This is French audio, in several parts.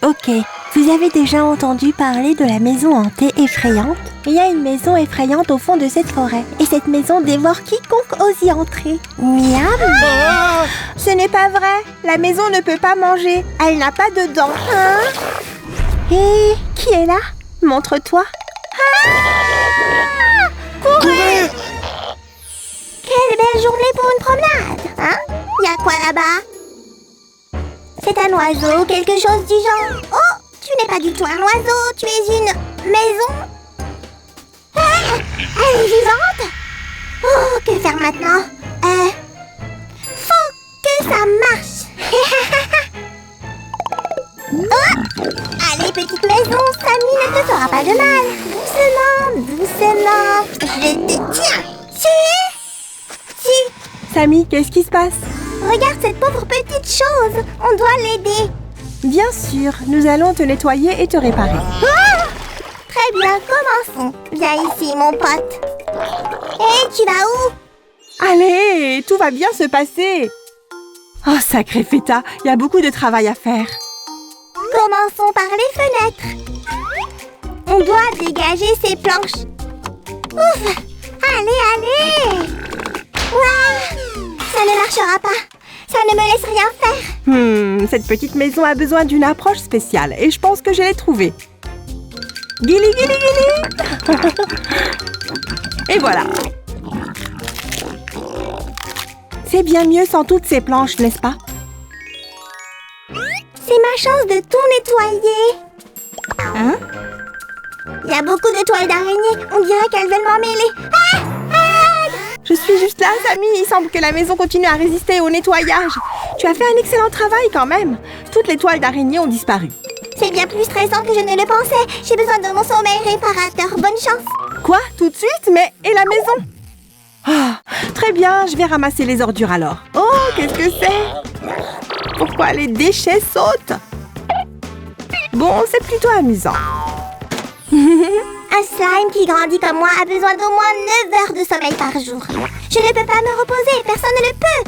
Ok, vous avez déjà entendu parler de la maison hantée effrayante? Il y a une maison effrayante au fond de cette forêt. Et cette maison dévore quiconque ose y entrer. Miam! Ah! Ce n'est pas vrai. La maison ne peut pas manger. Elle n'a pas de dents. Hein? Et qui est là? Montre-toi. Ah! Courez! Quelle belle journée pour une promenade, hein? Y a quoi là-bas? C'est un oiseau, quelque chose du genre. Oh, tu n'es pas du tout un oiseau, tu es une maison. Ah, elle est vivante. Oh, que faire maintenant? Faut que ça marche. Oh, allez, petite maison, Samy ne te fera pas de mal. Doucement, doucement. Je te tiens. Samy, qu'est-ce qui se passe? Regarde cette pauvre petite chose. On doit l'aider. Bien sûr, nous allons te nettoyer et te réparer. Ah! Très bien, commençons. Viens ici, mon pote. Hé, tu vas où? Allez, tout va bien se passer. Oh, sacré fêta, il y a beaucoup de travail à faire. Commençons par les fenêtres. On doit dégager ces planches. Ouf! Allez! Ouah! Ça ne marchera pas. Ça ne me laisse rien faire. Cette petite maison a besoin d'une approche spéciale et je pense que je l'ai trouvée. Guili, guili, guili. Et voilà. C'est bien mieux sans toutes ces planches, n'est-ce pas? C'est ma chance de tout nettoyer. Hein? Il y a beaucoup de toiles d'araignée. On dirait qu'elles veulent m'emmêler. Ah! Je suis juste là, Samy. Il semble que la maison continue à résister au nettoyage. Tu as fait un excellent travail quand même. Toutes les toiles d'araignée ont disparu. C'est bien plus stressant que je ne le pensais. J'ai besoin de mon sommeil réparateur. Bonne chance. Quoi? Tout de suite? Mais et la maison? Ah, très bien, je vais ramasser les ordures alors. Oh, qu'est-ce que c'est? Pourquoi les déchets sautent? Bon, c'est plutôt amusant. Un slime qui grandit comme moi a besoin d'au moins 9 heures de sommeil par jour. Je ne peux pas me reposer, personne ne le peut.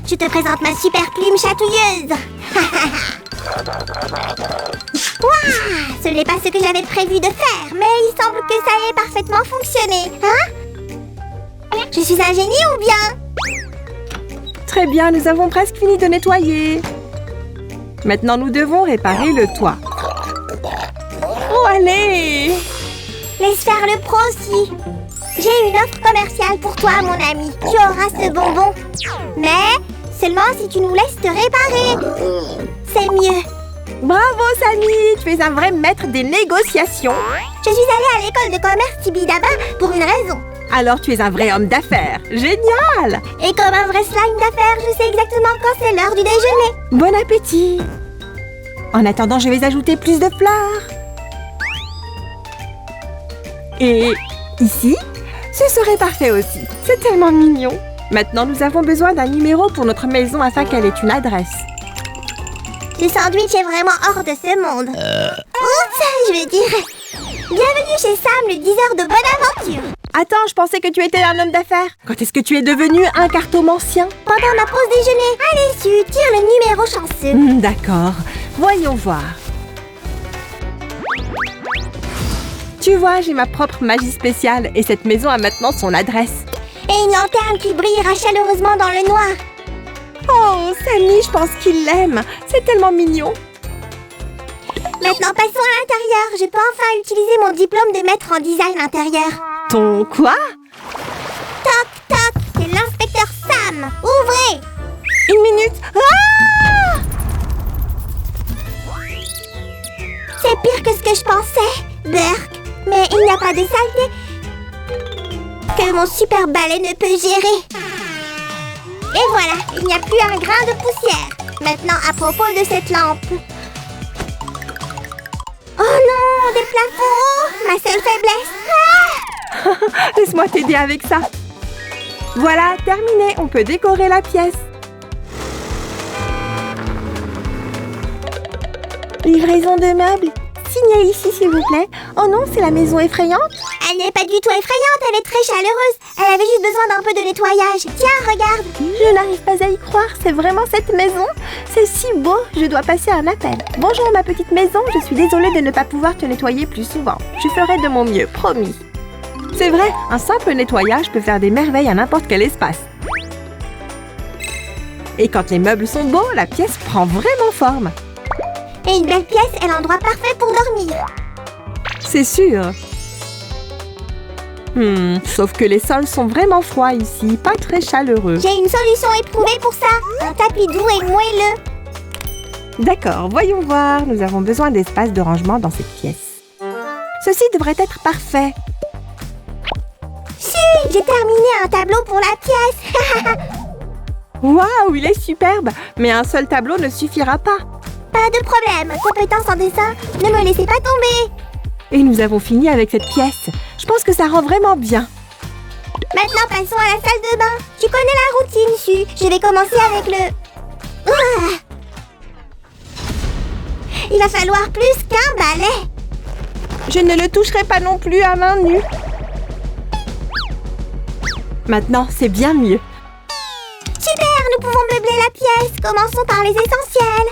Je te présente ma super plume chatouilleuse. Ouah, ce n'est pas ce que j'avais prévu de faire, mais il semble que ça ait parfaitement fonctionné. Hein? Je suis un génie ou bien? Très bien, nous avons presque fini de nettoyer. Maintenant, nous devons réparer le toit. Oh, allez! Laisse faire le pro aussi. J'ai une offre commerciale pour toi, mon ami. Tu auras ce bonbon. Mais seulement si tu nous laisses te réparer. C'est mieux. Bravo, Samy! Tu es un vrai maître des négociations. Je suis allée à l'école de commerce Tibidaba pour une raison. Alors, tu es un vrai homme d'affaires. Génial! Et comme un vrai slime d'affaires, je sais exactement quand c'est l'heure du déjeuner. Bon appétit! En attendant, je vais ajouter plus de fleurs. Et ici, ce serait parfait aussi. C'est tellement mignon. Maintenant, nous avons besoin d'un numéro pour notre maison afin qu'elle ait une adresse. Ce sandwich est vraiment hors de ce monde. Oups, je veux dire. Bienvenue chez Sam, le diseur de bonne aventure. Attends, je pensais que tu étais un homme d'affaires. Quand est-ce que tu es devenu un cartomancien? Pendant ma pause déjeuner. Allez, Su, tire le numéro chanceux. D'accord. Voyons voir. Tu vois, j'ai ma propre magie spéciale et cette maison a maintenant son adresse. Et une lanterne qui brillera chaleureusement dans le noir. Oh, Samy, je pense qu'il l'aime. C'est tellement mignon. Maintenant, passons à l'intérieur. Je peux enfin utiliser mon diplôme de maître en design intérieur. Ton quoi? Toc, toc, c'est l'inspecteur Sam. Ouvrez! Une minute. Ah! C'est pire que ce que je pensais, Burk. Mais il n'y a pas de saleté que mon super balai ne peut gérer. Et voilà, il n'y a plus un grain de poussière. Maintenant, à propos de cette lampe. Oh non, des plafonds! Ma seule faiblesse. Ah! Laisse-moi t'aider avec ça. Voilà, terminé. On peut décorer la pièce. Livraison de meubles. Signez ici, s'il vous plaît. Oh non, c'est la maison effrayante. Elle n'est pas du tout effrayante, elle est très chaleureuse. Elle avait juste besoin d'un peu de nettoyage. Tiens, regarde. Je n'arrive pas à y croire, c'est vraiment cette maison? C'est si beau, je dois passer un appel. Bonjour ma petite maison, je suis désolée de ne pas pouvoir te nettoyer plus souvent. Je ferai de mon mieux, promis. C'est vrai, un simple nettoyage peut faire des merveilles à n'importe quel espace. Et quand les meubles sont beaux, la pièce prend vraiment forme. Et une belle pièce est l'endroit parfait pour dormir. C'est sûr. Sauf que les sols sont vraiment froids ici, pas très chaleureux. J'ai une solution éprouvée pour ça. Un tapis doux et moelleux. D'accord, voyons voir. Nous avons besoin d'espace de rangement dans cette pièce. Ceci devrait être parfait. Si, j'ai terminé un tableau pour la pièce. Waouh, il est superbe. Mais un seul tableau ne suffira pas. Pas de problème. Compétence en dessin, ne me laissez pas tomber. Et nous avons fini avec cette pièce. Je pense que ça rend vraiment bien. Maintenant, passons à la salle de bain. Tu connais la routine, Su. Je vais commencer avec le... Ouah. Il va falloir plus qu'un balai. Je ne le toucherai pas non plus à main nue. Maintenant, c'est bien mieux. Super, nous pouvons meubler la pièce. Commençons par les essentiels.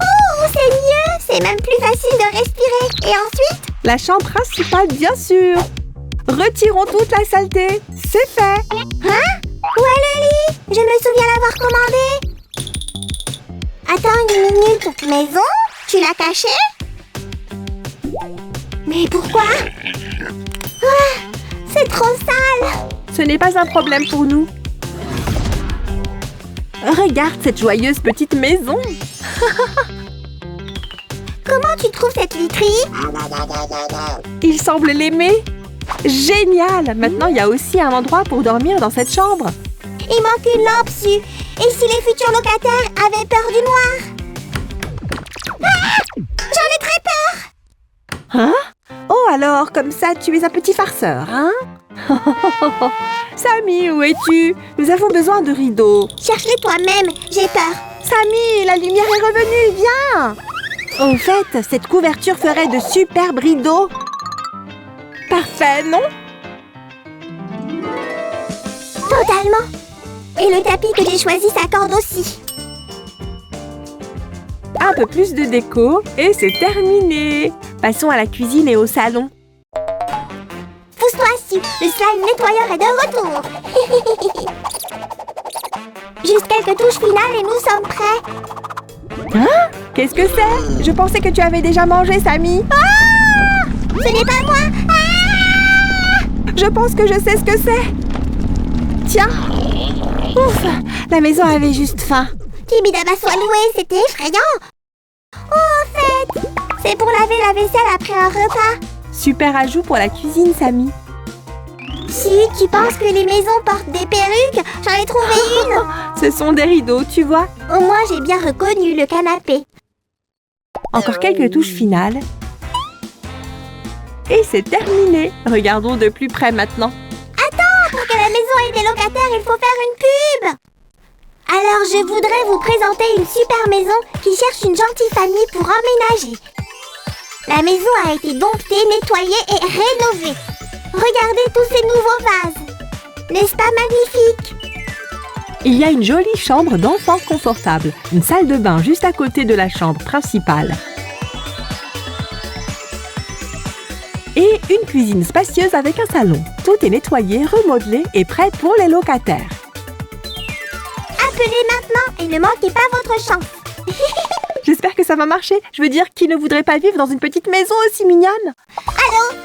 Oh, c'est mieux. C'est même plus facile de respirer. Et ensuite? La chambre principale, bien sûr. Retirons toute la saleté. C'est fait. Hein? Où est le lit? Je me souviens l'avoir commandé. Attends une minute. Maison? Tu l'as caché? Mais pourquoi? Ah, c'est trop sale. Ce n'est pas un problème pour nous. Regarde cette joyeuse petite maison. Comment tu trouves cette literie? Il semble l'aimer. Génial! Maintenant, il y a aussi un endroit pour dormir dans cette chambre. Il manque une lampe, Su. Et si les futurs locataires avaient peur du noir? Ah! J'en ai très peur! Hein? Oh alors, comme ça, tu es un petit farceur, hein? Samy, où es-tu? Nous avons besoin de rideaux. Cherche-les toi-même, j'ai peur. Samy, la lumière est revenue, viens! Au fait, cette couverture ferait de superbes rideaux. Parfait, non? Totalement. Et le tapis que j'ai choisi s'accorde aussi. Un peu plus de déco et c'est terminé. Passons à la cuisine et au salon. Pousse-toi, Su. Le slime nettoyeur est de retour. Juste quelques touches finales et nous sommes prêts. Hein? Qu'est-ce que c'est? Je pensais que tu avais déjà mangé, Samy. Ah! Ce n'est pas moi. Ah! Je pense que je sais ce que c'est. Tiens. Ouf, la maison avait juste faim. Kibidaba soit loué, c'était effrayant. Oh, en fait, c'est pour laver la vaisselle après un repas. Super ajout pour la cuisine, Samy. Si tu penses que les maisons portent des perruques, j'en ai trouvé une. Ce sont des rideaux, tu vois. Au moins, j'ai bien reconnu le canapé. Encore quelques touches finales. Et c'est terminé. Regardons de plus près maintenant. Attends, pour que la maison ait des locataires, il faut faire une pub. Alors, je voudrais vous présenter une super maison qui cherche une gentille famille pour emménager. La maison a été domptée, nettoyée et rénovée. Regardez tous ces nouveaux vases. N'est-ce pas magnifique? Il y a une jolie chambre d'enfant confortable. Une salle de bain juste à côté de la chambre principale. Et une cuisine spacieuse avec un salon. Tout est nettoyé, remodelé et prêt pour les locataires. Appelez maintenant et ne manquez pas votre chance. J'espère que ça va marcher. Je veux dire, qui ne voudrait pas vivre dans une petite maison aussi mignonne? Allô?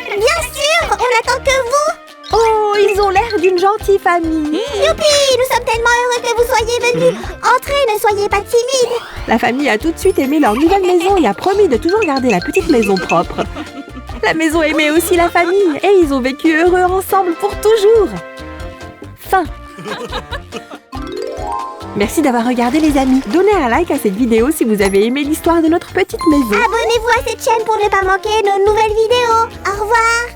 Bien sûr, on attend que vous. Oh, ils ont l'air d'une gentille famille. Youpi, nous sommes tellement heureux que vous soyez venus. Entrez, ne soyez pas timides. La famille a tout de suite aimé leur nouvelle maison et a promis de toujours garder la petite maison propre. La maison aimait aussi la famille et ils ont vécu heureux ensemble pour toujours. Fin. Merci d'avoir regardé les amis. Donnez un like à cette vidéo si vous avez aimé l'histoire de notre petite maison. Abonnez-vous à cette chaîne pour ne pas manquer nos nouvelles vidéos. Au revoir.